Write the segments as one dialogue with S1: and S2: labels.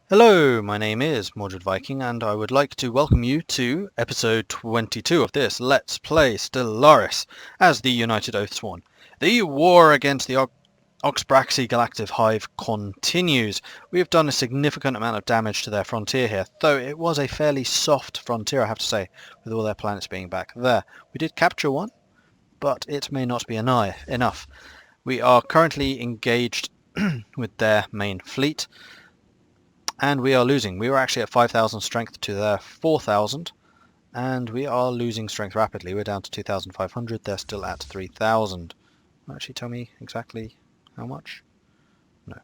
S1: Hello, my name is Mordred Viking, and I would like to welcome you to episode 22 of this Let's Play Stellaris as the United Oathsworn. The war against the Oxbraxy Galactic Hive continues. We have done a significant amount of damage to their frontier here, though it was a fairly soft frontier, I have to say, with all their planets being back there. We did capture one, but it may not be enough. We are currently engaged with their main fleet, and we are losing. We were actually at 5,000 strength to their 4,000, and we are losing strength rapidly. We're down to 2,500. They're still at 3,000. Actually, tell me exactly how much? No.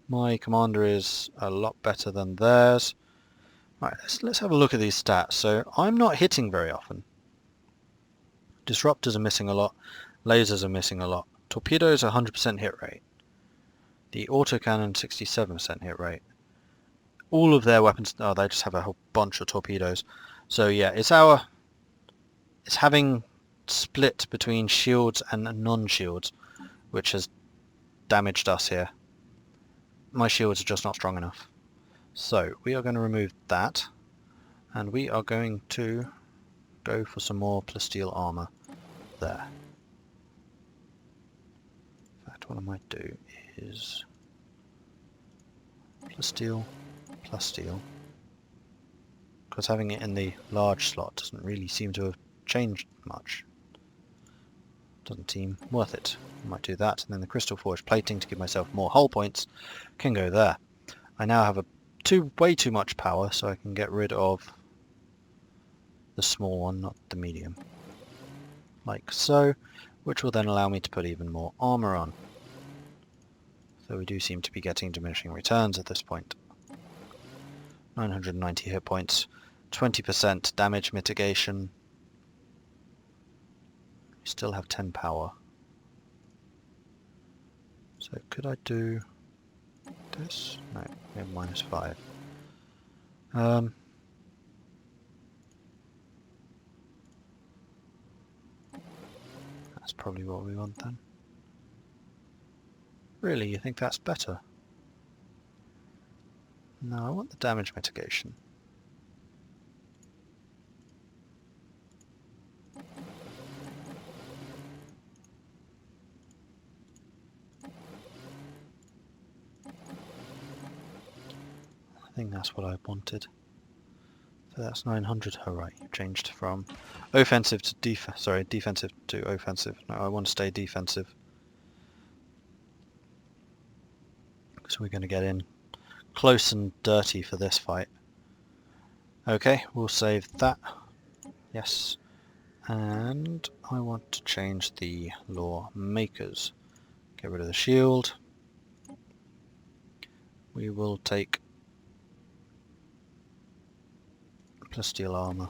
S1: My commander is a lot better than theirs. Right, let's have a look at these stats. So I'm not hitting very often. Disruptors are missing a lot. Lasers are missing a lot. Torpedoes 100% hit rate. The autocannon 67% hit rate. All of their weapons, they just have a whole bunch of torpedoes. So yeah, it's having split between shields and non-shields, which has damaged us here. My shields are just not strong enough. So we are going to remove that, and we are going to go for some more plasteel armor there. In fact, what I might do is plasteel, because having it in the large slot doesn't really seem to have changed much. Doesn't seem worth it. I might do that, and then the crystal forged plating to give myself more hull points can go there. I now have way too much power, so I can get rid of the small one, not the medium, like so, which will then allow me to put even more armor on. So we do seem to be getting diminishing returns at this point. 990 hit points, 20% damage mitigation. We still have 10 power. So could I do this? No, we have -5. That's probably what we want then. Really, you think that's better? No, I want the damage mitigation. I think that's what I wanted. So that's 900. Oh right, you've changed from offensive to defensive to offensive. No, I want to stay defensive. So we're going to get in close and dirty for this fight. Okay, we'll save that. Yes. And I want to change the law makers. Get rid of the shield. We will take plasteel armor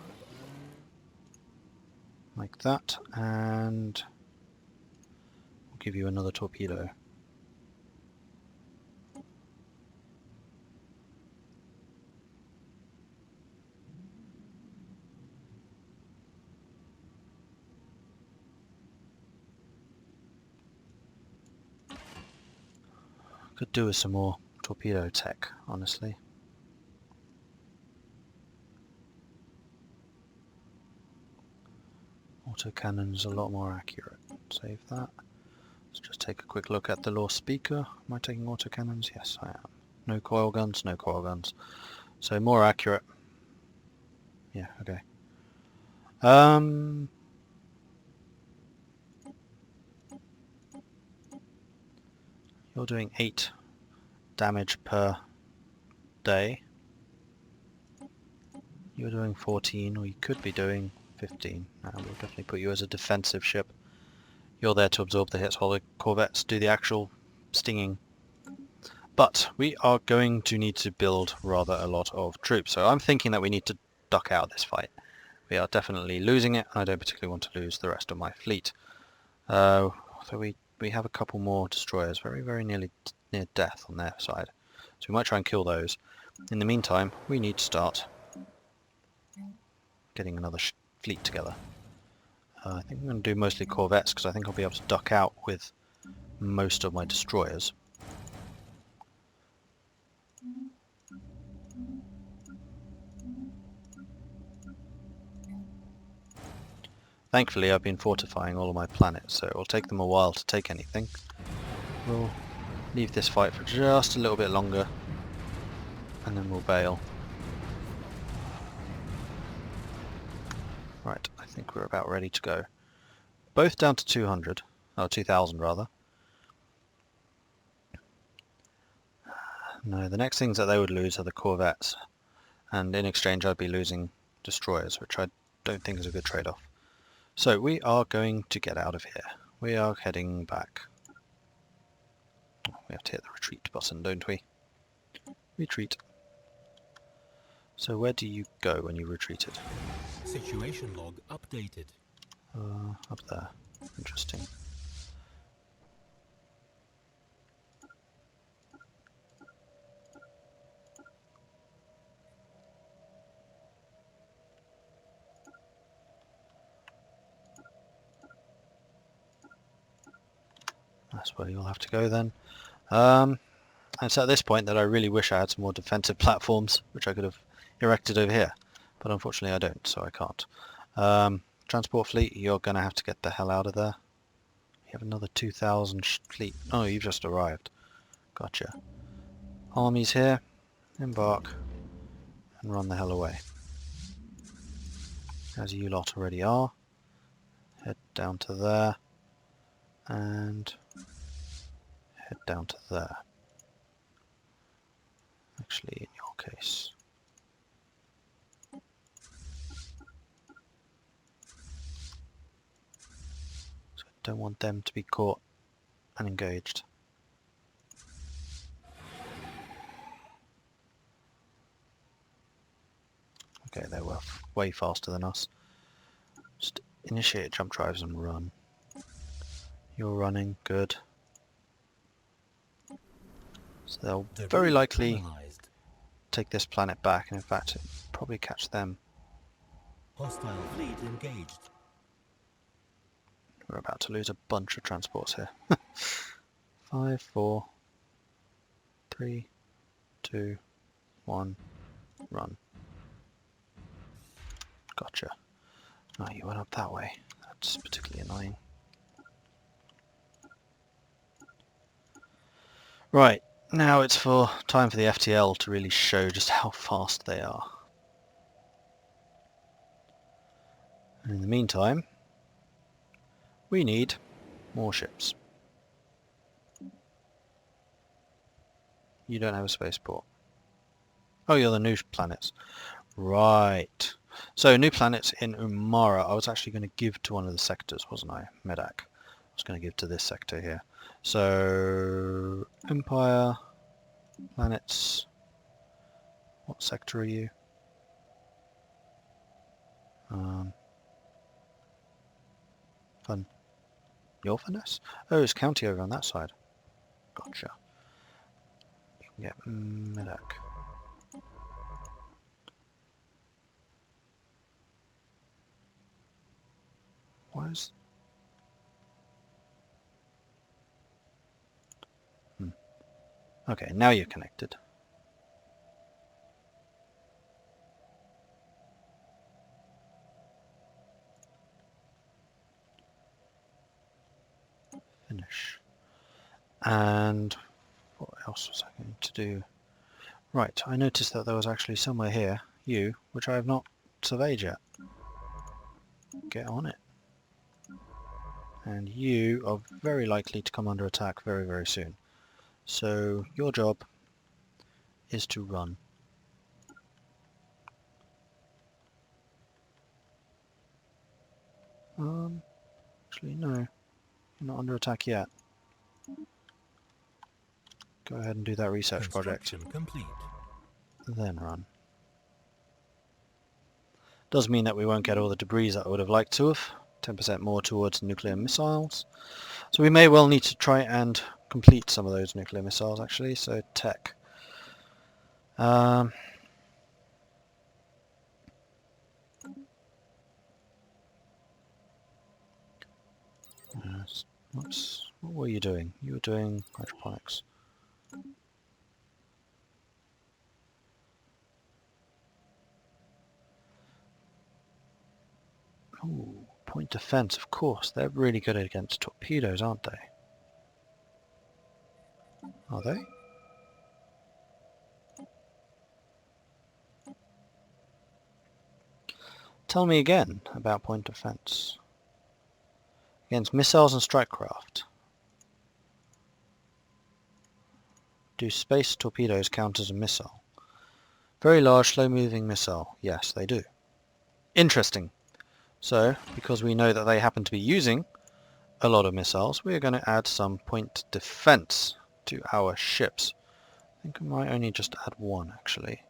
S1: like that, and we'll give you another torpedo. Could do with some more torpedo tech, honestly. Autocannon's a lot more accurate. Save that. Let's just take a quick look at the law speaker. Am I taking autocannons? Yes, I am. No coil guns, no coil guns. So more accurate. Yeah, okay. You're doing 8 damage per day. You're doing 14, or you could be doing 15. We'll definitely put you as a defensive ship. You're there to absorb the hits while the corvettes do the actual stinging. But we are going to need to build rather a lot of troops, so I'm thinking that we need to duck out this fight. We are definitely losing it, and I don't particularly want to lose the rest of my fleet. So we have a couple more destroyers, very, very near death on their side. So we might try and kill those. In the meantime, we need to start getting another fleet together. I think I'm going to do mostly corvettes, because I think I'll be able to duck out with most of my destroyers. Thankfully I've been fortifying all of my planets, so it will take them a while to take anything. We'll leave this fight for just a little bit longer, and then we'll bail. Right, I think we're about ready to go. Both down to 200, or 2000 rather. No, the next things that they would lose are the corvettes, and in exchange I'd be losing destroyers, which I don't think is a good trade-off. So we are going to get out of here. We are heading back. We have to hit the retreat button, don't we? Retreat. So where do you go when you retreated?
S2: Situation log updated.
S1: Up there. Interesting. That's where you'll have to go then. And it's at this point that I really wish I had some more defensive platforms, which I could have erected over here. But unfortunately I don't, so I can't. Transport fleet, you're going to have to get the hell out of there. You have another 2,000 fleet. Oh, you've just arrived. Gotcha. Armies here. Embark. And run the hell away. As you lot already are. Head down to there. And head down to there. Actually, in your case. So I don't want them to be caught and engaged. Okay, they were way faster than us. Just initiate jump drives and run. You're running, good. So they'll very likely take this planet back, and in fact, it'll probably catch them.
S2: Hostile fleet engaged.
S1: We're about to lose a bunch of transports here. 5, 4, 3, 2, 1, run. Gotcha. Oh, you went up that way. That's particularly annoying. Right, now it's time for the FTL to really show just how fast they are. And in the meantime, we need more ships. You don't have a spaceport. Oh, you're the new planets. Right. So, new planets in Umara. I was actually going to give to one of the sectors, wasn't I? Medak. I was going to give to this sector here. So, Empire, planets. What sector are you? Fun. Your finesse? Oh, it's county over on that side. Gotcha. You can get Medak. Why is... Okay, now you're connected. Finish. And what else was I going to do? Right, I noticed that there was actually somewhere here, you, which I have not surveyed yet. Get on it. And you are very likely to come under attack very, very soon. So your job is to run. Actually no, you're not under attack yet. Go ahead and do that research project.
S2: Complete.
S1: Then run. Does mean that we won't get all the debris that I would have liked to have. 10% more towards nuclear missiles. So we may well need to try and complete some of those nuclear missiles actually. So tech. What were you doing? You were doing hydroponics. Ooh, Point defense, of course. They're really good against torpedoes, aren't they? Are they? Tell me again about point defense. Against missiles and strike craft. Do space torpedoes count as a missile? Very large, slow-moving missile. Yes, they do. Interesting. So, because we know that they happen to be using a lot of missiles, we're going to add some point defense to our ships. I think I might only just add one, actually.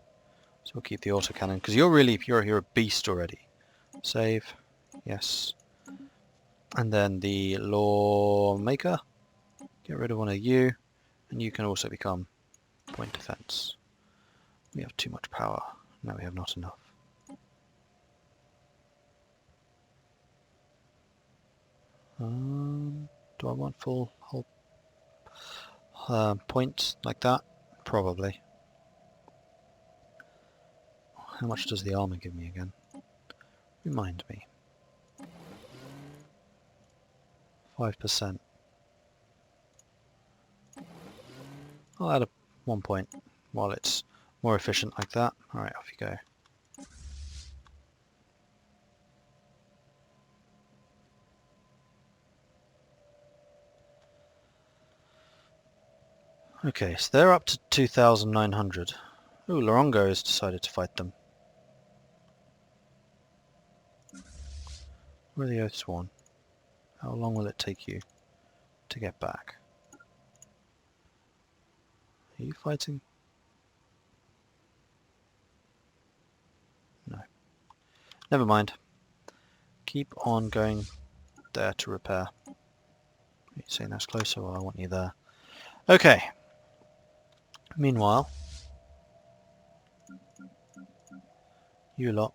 S1: So we'll keep the autocannon, because you're a beast already. Save. Yes. And then the lawmaker. Get rid of one of you. And you can also become point defense. We have too much power. No, we have not enough. Do I want full whole points like that? Probably. How much does the armor give me again? Remind me. 5%. I'll add 1 point while it's more efficient like that. Alright, off you go. Okay, so they're up to 2,900. Ooh, Lorongo has decided to fight them. Where are the Oathsworn? How long will it take you to get back? Are you fighting? No. Never mind. Keep on going there to repair. Are you saying that's closer, or I want you there? Okay. Meanwhile, you lot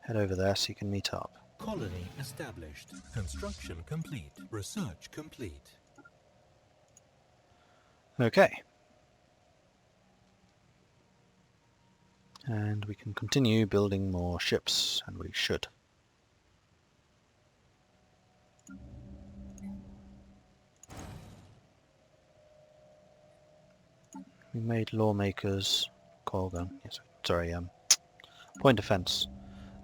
S1: head over there so you can meet up.
S2: Colony established. Construction complete. Research complete.
S1: Okay. And we can continue building more ships, and we should. We made lawmakers, coil gun. Yes, sorry. Point defense.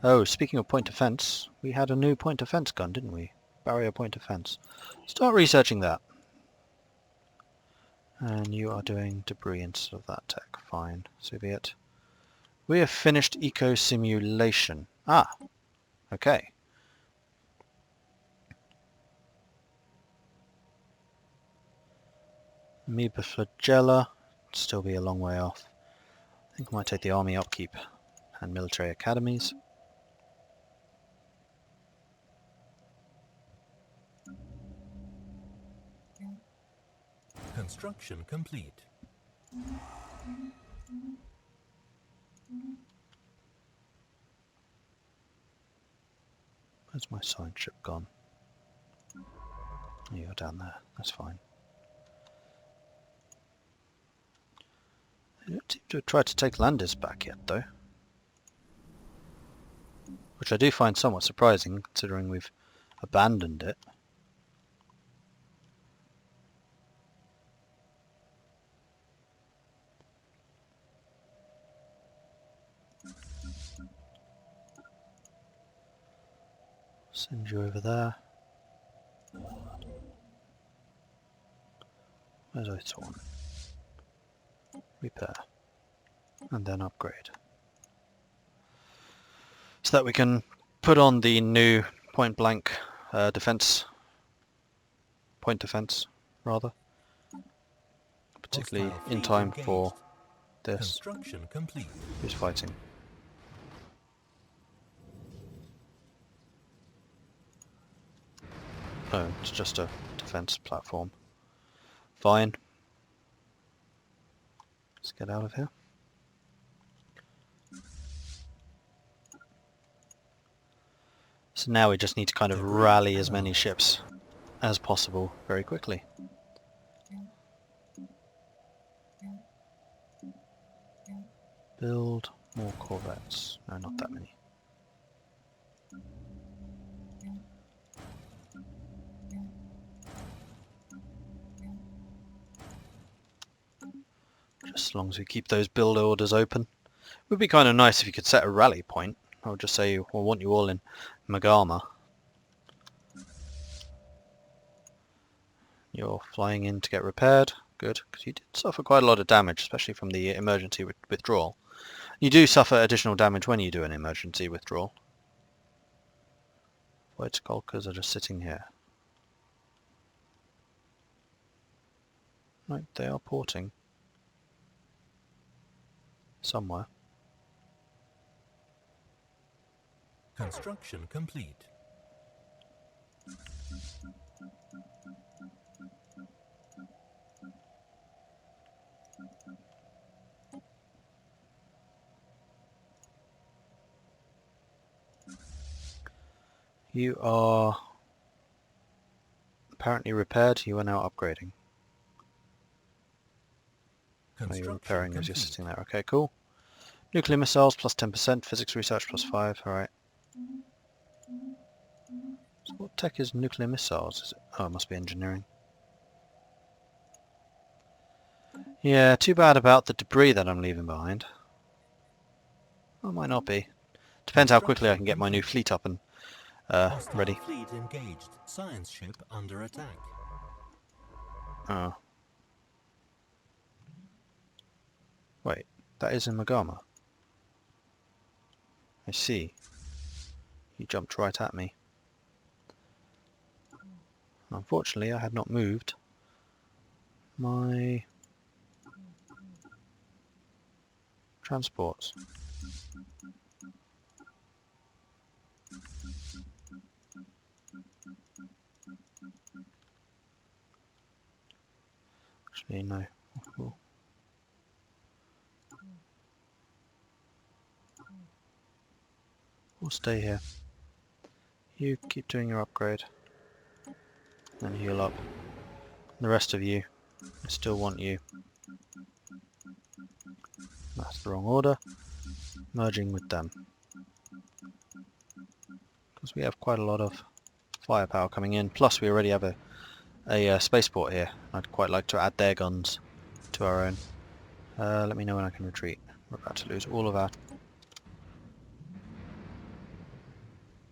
S1: Oh, speaking of point defense, we had a new point defense gun, didn't we? Barrier point defense. Start researching that. And you are doing debris instead of that tech. Fine, so be it. We have finished eco simulation. Ah, okay. Amoeba flagella, still be a long way off. I think I might take the army upkeep and military academies.
S2: Construction complete.
S1: Where's my side ship gone? Oh, you're down there, that's fine. I don't seem to have tried to take Landis back yet, though. Which I do find somewhat surprising, considering we've abandoned it. Send you over there. Where's Oathsworn? Repair. And then upgrade. So that we can put on the new point blank defense. Point defense, rather. Particularly in time for this.
S2: Construction complete.
S1: Who's fighting? Oh, it's just a defense platform. Fine. Let's get out of here. So now we just need to kind of rally as many ships as possible very quickly. Build more corvettes. No, not that many. Just as long as we keep those build orders open. It would be kind of nice if you could set a rally point. I would just say, we'll want you all in Magama. You're flying in to get repaired. Good, because you did suffer quite a lot of damage, especially from the emergency withdrawal. You do suffer additional damage when you do an emergency withdrawal. Void Skulkers are just sitting here. Right, they are porting. Somewhere.
S2: Construction complete.
S1: You are apparently repaired. You are now upgrading. Oh, you're repairing as you're sitting there. Okay, cool. Nuclear missiles plus 10%, physics research plus 5. Alright. So what tech is nuclear missiles? Is it? Oh, it must be engineering. Yeah, too bad about the debris that I'm leaving behind. Well, it might not be. Depends how quickly I can get my new fleet up and ready.
S2: Fleet engaged. Science ship under attack.
S1: Oh. Wait, that is in Magama. I see. You jumped right at me. Unfortunately, I had not moved my transports. Actually, no. We'll stay here. You keep doing your upgrade. Then heal up. The rest of you, I still want you. That's the wrong order. Merging with them. Because we have quite a lot of firepower coming in. Plus we already have a spaceport here. I'd quite like to add their guns to our own. Let me know when I can retreat. We're about to lose all of our...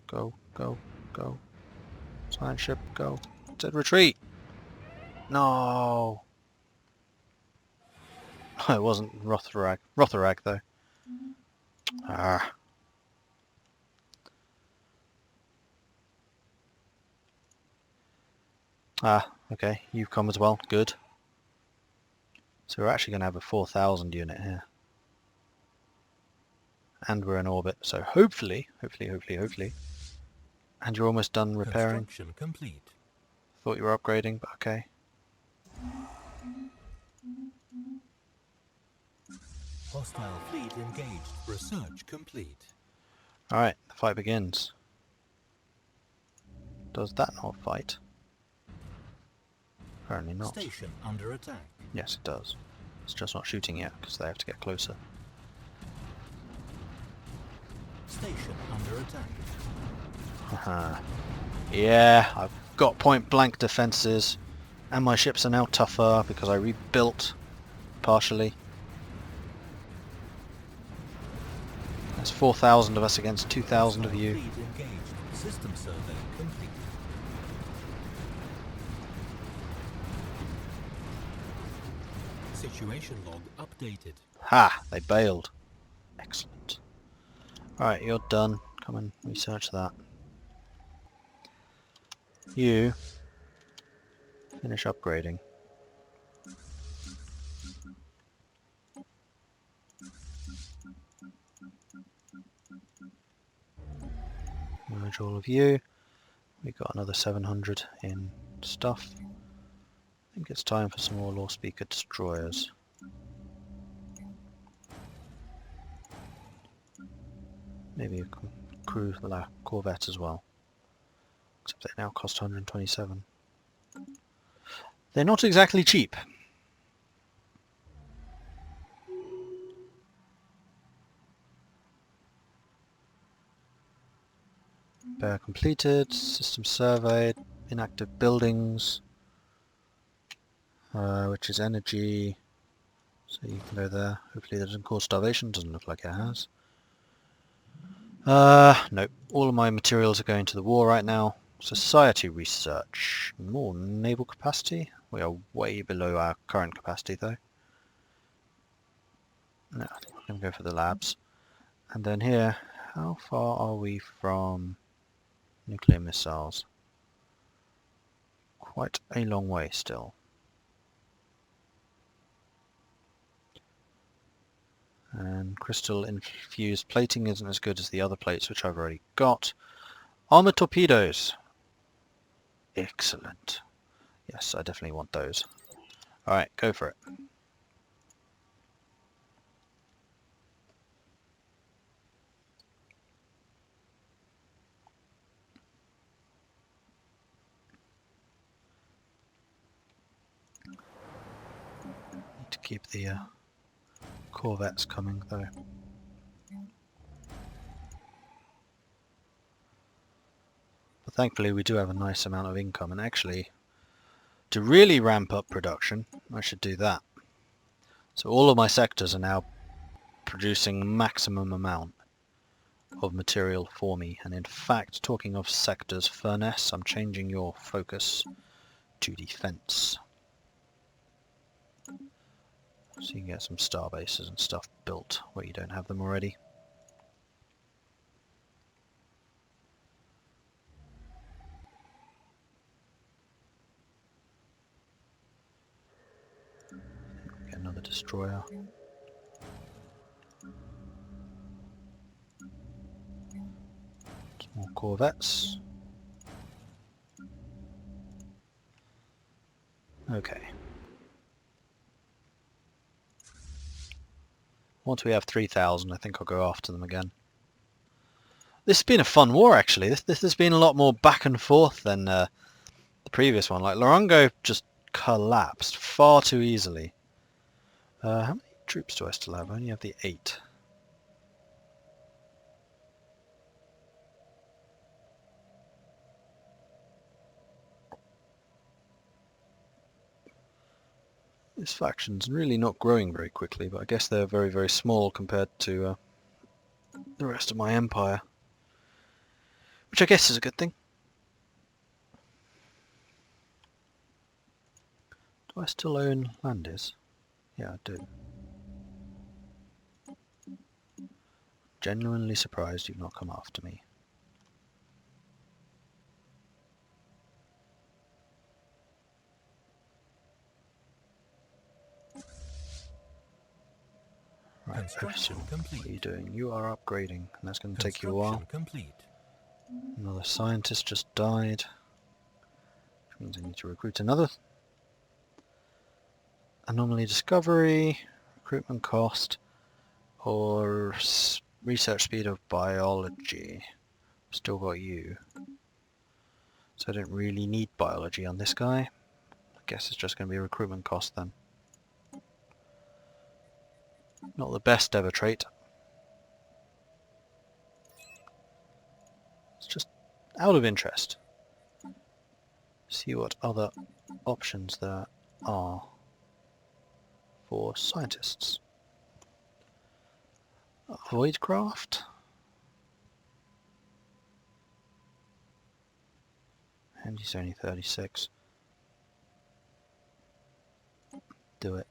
S1: Go, go, go. Science ship, go. It said retreat! No! It wasn't Rotherag. Rotherag, though. Ah. Ah, okay. You've come as well. Good. So we're actually going to have a 4,000 unit here. And we're in orbit, so hopefully... And you're almost done repairing.
S2: Construction complete.
S1: Thought you were upgrading, but okay.
S2: Hostile fleet engaged. Research complete.
S1: Alright, the fight begins. Does that not fight? Apparently not.
S2: Station under attack.
S1: Yes, it does. It's just not shooting yet, because they have to get closer.
S2: Station under attack.
S1: Haha. Yeah, I've got point blank defences, and my ships are now tougher because I rebuilt partially. There's 4,000 of us against 2,000 of you.
S2: Fleet engaged. System survey complete. Situation log updated.
S1: Ha! They bailed. Excellent. Alright, you're done. Come and research that. You finish upgrading. Merge all of you. We got another 700 in stuff. I think it's time for some more Law Speaker destroyers. Maybe a cruise corvette as well. Except they now cost 127. They're not exactly cheap. Repair completed, system surveyed, inactive buildings, which is energy, So you can go there. Hopefully that doesn't cause starvation. Doesn't look like it has. Nope. All of my materials are going to the war right now. Society research. More naval capacity. We are way below our current capacity though. No, I think we're going to go for the labs. And then here, how far are we from nuclear missiles? Quite a long way still. And crystal infused plating isn't as good as the other plates which I've already got. Armored torpedoes. Excellent. Yes, I definitely want those. Alright, go for it. Need to keep the corvettes coming though. But thankfully we do have a nice amount of income, and actually to really ramp up production I should do that. So all of my sectors are now producing maximum amount of material for me, and in fact, talking of sectors, Furness, I'm changing your focus to defense. So you can get some star bases and stuff built where you don't have them already. Get another destroyer. Some more corvettes. Okay. Once we have 3,000, I think I'll go after them again. This has been a fun war, actually. This has been a lot more back and forth than the previous one. Like, Lorongo just collapsed far too easily. How many troops do I still have? I only have the 8. This faction's really not growing very quickly, but I guess they're very, very small compared to the rest of my empire. Which I guess is a good thing. Do I still own Landis? Yeah, I do. Genuinely surprised you've not come after me. Right,
S2: Construction complete.
S1: what are you doing? You are upgrading, and that's going to take you a while.
S2: Complete.
S1: Another scientist just died, which means I need to recruit another. Anomaly discovery, recruitment cost, or research speed of biology. Still got you. So I don't really need biology on this guy. I guess it's just going to be a recruitment cost then. Not the best ever trait. It's just out of interest. See what other options there are for scientists. Voidcraft. And he's only 36. Do it.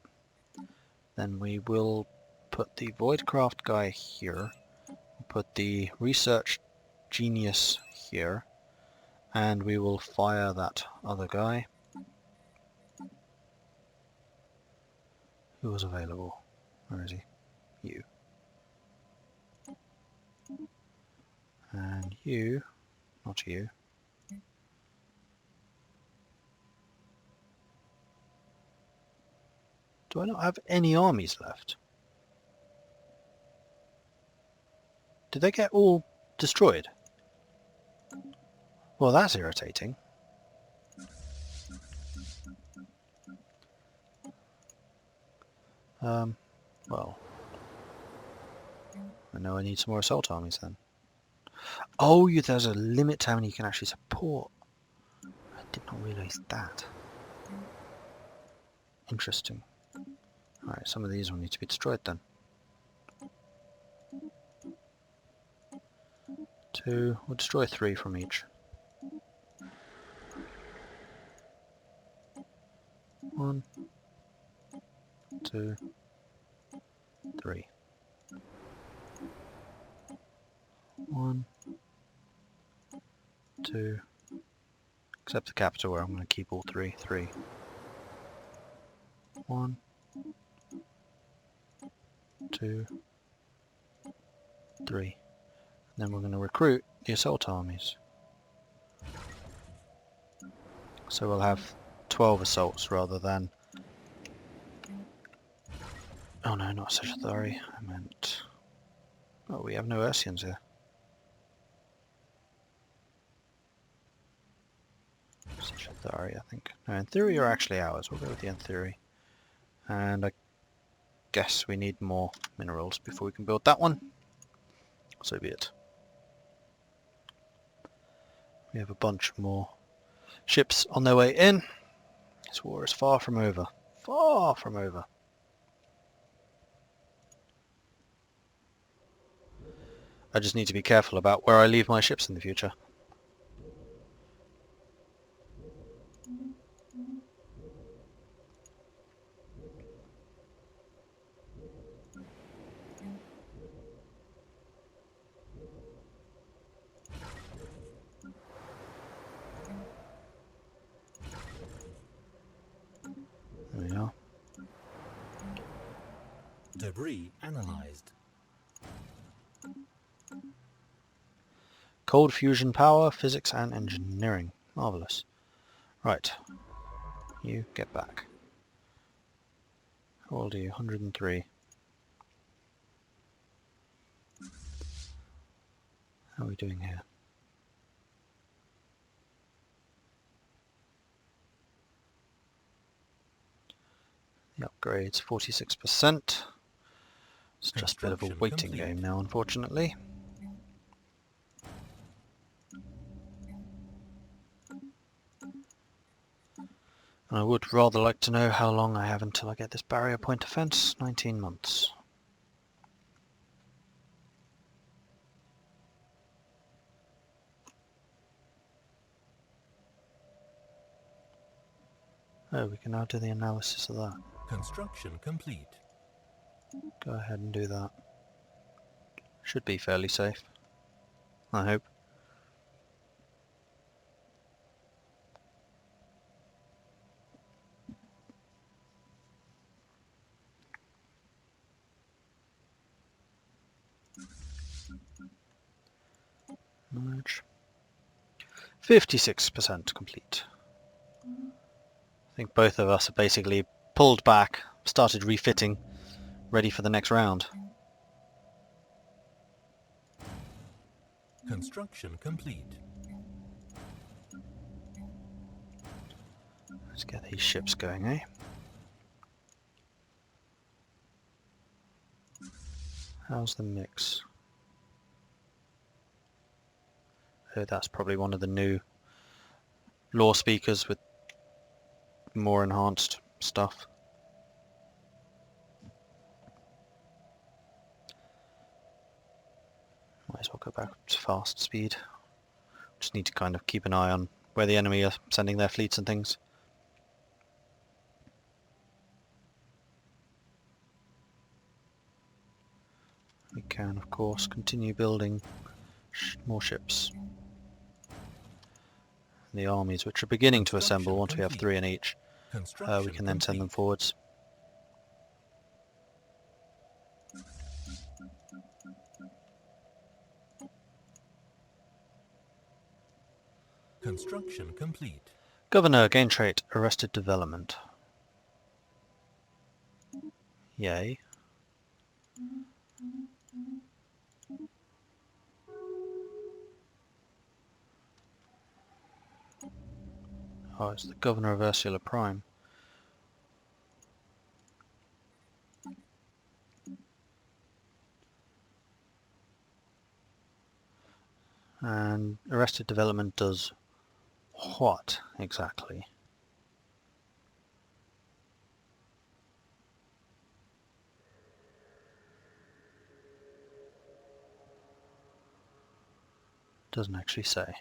S1: Then we will put the Voidcraft guy here. We'll put the Research Genius here. And we will fire that other guy. Who was available? Where is he? You. And you. Not you. Do I not have any armies left? Did they get all destroyed? Well, that's irritating. Well, I know I need some more assault armies then. Oh, there's a limit to how many you can actually support. I did not realise that. Interesting. Alright, some of these will need to be destroyed then. 2, we'll destroy 3 from each. 1, 2, 3. 1, 2, except the capital where I'm going to keep all 3. 3. 1, 2, 3. And then we're going to recruit the assault armies. So we'll have 12 assaults rather than... Oh no, not Sagittari. I meant... Oh, we have no Ursians here. Sagittari, I think. No, in theory are actually ours. We'll go with the in theory. And I guess we need more minerals before we can build that one. So be it. We have a bunch more ships on their way in. This war is far from over. Far from over. I just need to be careful about where I leave my ships in the future. There we are.
S2: Debris analyzed.
S1: Cold fusion power, physics and engineering. Marvellous. Right. You get back. How old are you? 103. How are we doing here? The upgrade's 46%. It's just a bit of a waiting game now, unfortunately. And I would rather like to know how long I have until I get this barrier point defense. 19 months. Oh, we can now do the analysis of that.
S2: Construction complete.
S1: Go ahead and do that. Should be fairly safe. I hope. Merge. 56% complete. I think both of us are basically pulled back, started refitting, ready for the next round.
S2: Construction complete.
S1: Let's get these ships going, eh? How's the mix? Oh, that's probably one of the new law speakers with more enhanced stuff. Might as well go back to fast speed. Just need to kind of keep an eye on where the enemy are sending their fleets and things. We can, of course, continue building more ships. The armies, which are beginning to assemble once we have 3 in each, we can then send them forwards.
S2: Construction complete.
S1: Governor, gain trait, arrested development. Yay. Oh, it's the Governor of Ursula Prime. And arrested development does what exactly? Doesn't actually say.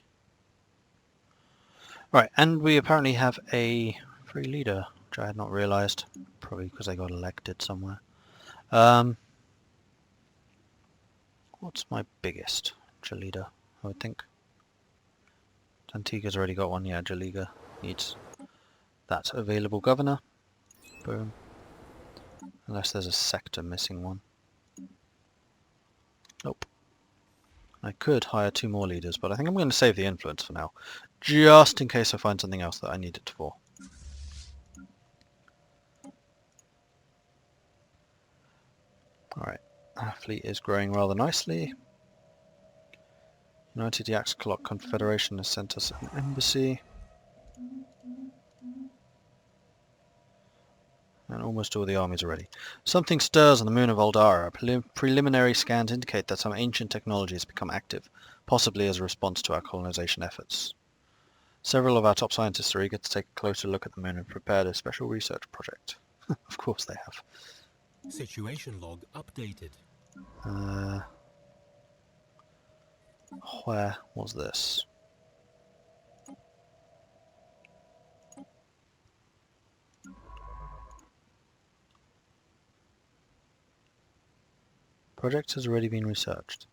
S1: Right, and we apparently have a free leader, which I had not realised. Probably because they got elected somewhere. What's my biggest? Jalida, I would think. Antigua's already got one. Yeah, Jaliga needs that available governor. Boom. Unless there's a sector missing one. Nope. I could hire 2 more leaders, but I think I'm going to save the influence for now. Just in case I find something else that I need it for. Alright, our fleet is growing rather nicely. United Oathsworn Confederation has sent us an embassy. And almost all the armies are ready. Something stirs on the moon of Aldara. Preliminary scans indicate that some ancient technology has become active, possibly as a response to our colonization efforts. Several of our top scientists are eager to take a closer look at the moon and prepared a special research project. Of course they have.
S2: Situation log updated.
S1: Where was this? Project has already been researched.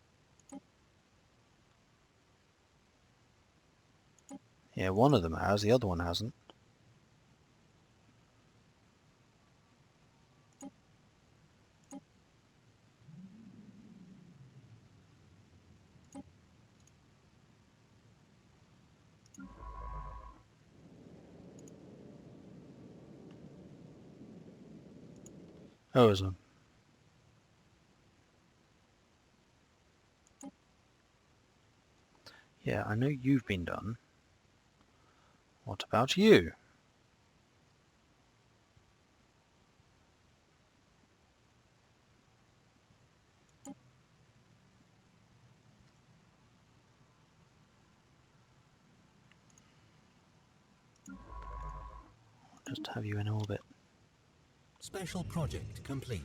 S1: Yeah, one of them has, the other one hasn't. Oh, is it? Yeah, I know you've been done. What about you? Just have you in orbit.
S2: Special project complete.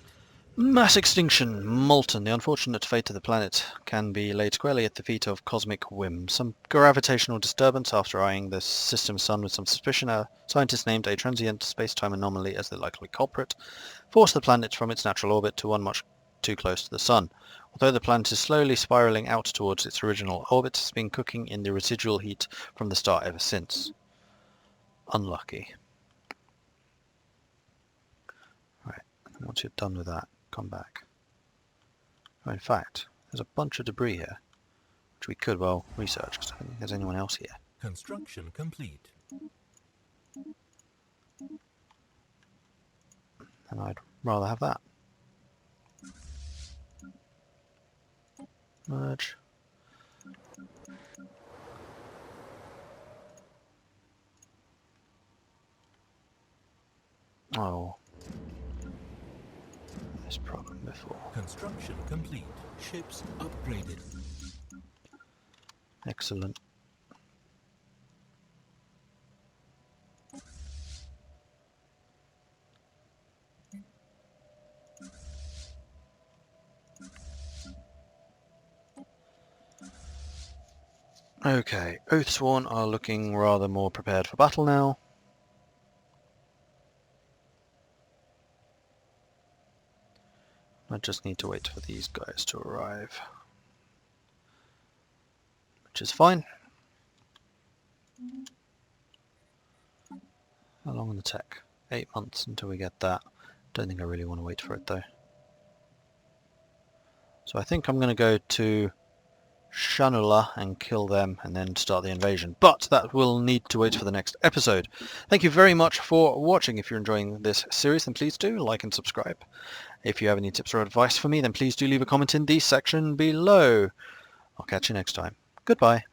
S1: Mass extinction, molten. The unfortunate fate of the planet can be laid squarely at the feet of cosmic whim. Some gravitational disturbance. After eyeing the system sun with some suspicion, scientists named a transient space-time anomaly as the likely culprit, forced the planet from its natural orbit to one much too close to the sun. Although the planet is slowly spiraling out towards its original orbit, it's been cooking in the residual heat from the star ever since. Unlucky. Right, once you're done with that, come back. Oh, in fact, there's a bunch of debris here, which we could well research, because I don't think there's anyone else here.
S2: Construction complete.
S1: And I'd rather have that. Merge. Oh. This problem before.
S2: Construction complete. Ships upgraded.
S1: Excellent. Okay, Oathsworn are looking rather more prepared for battle now. I just need to wait for these guys to arrive. Which is fine. How long on the tech? 8 months until we get that. Don't think I really want to wait for it though. So I think I'm going to go to Shanula and kill them and then start the invasion. But that will need to wait for the next episode. Thank you very much for watching. If you're enjoying this series, then please do like and subscribe. If you have any tips or advice for me, then please do leave a comment in the section below. I'll catch you next time. Goodbye.